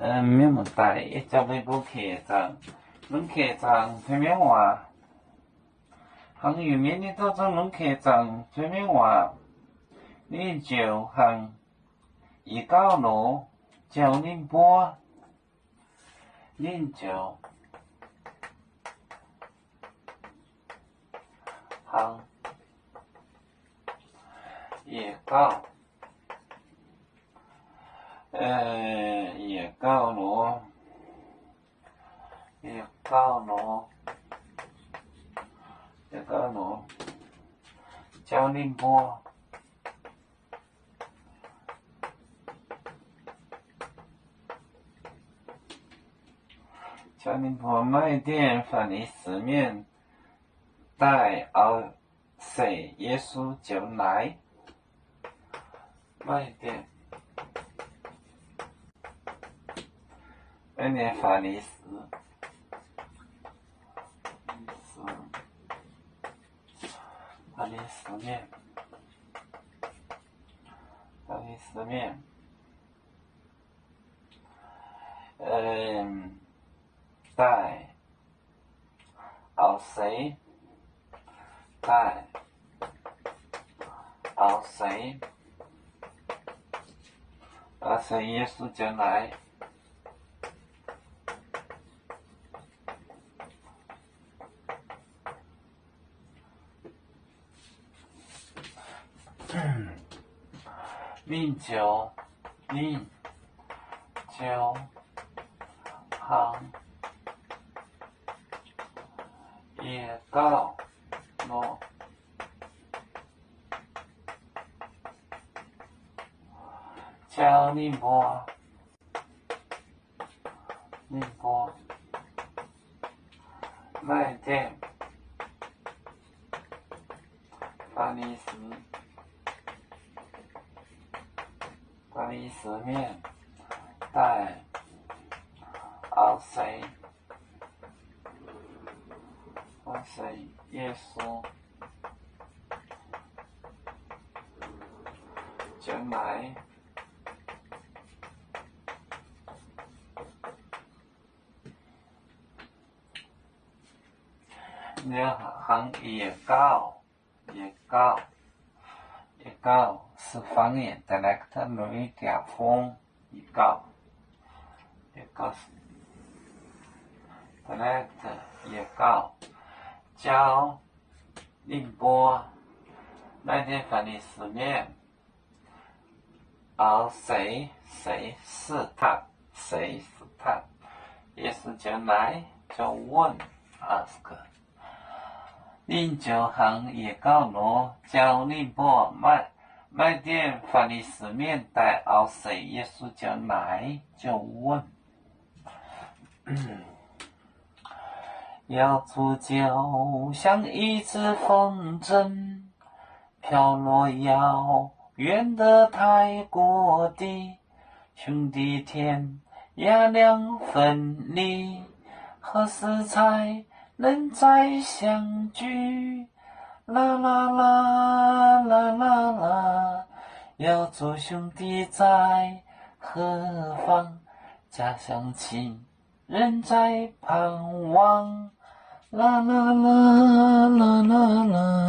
免么带，一只要不客栈，恁客栈推免话，行有免你到这恁客栈推免话，你就行29路叫恁搬，恁就行29路叫恁搬。叫恁搬卖点饭的四面，带后世耶稣就来，卖点法利斯面，带后世耶稣就来。恁就行29路叫恁搬，卖点法利斯面，带后世耶稣就来。你行19是方言 dialect 类甲风19是 dialect 19叫恁搬那天法利斯面，后谁试探，耶稣就来就问 ask。恁就行29路叫恁搬卖点法利斯面，带后世耶稣就来就问。要煮酒像一只风筝，飘落遥远的泰国地，兄弟天涯两分离，何时才能再相聚？啦啦啦啦啦啦，要做兄弟在何方？家乡亲人在盼望。啦啦啦啦啦啦。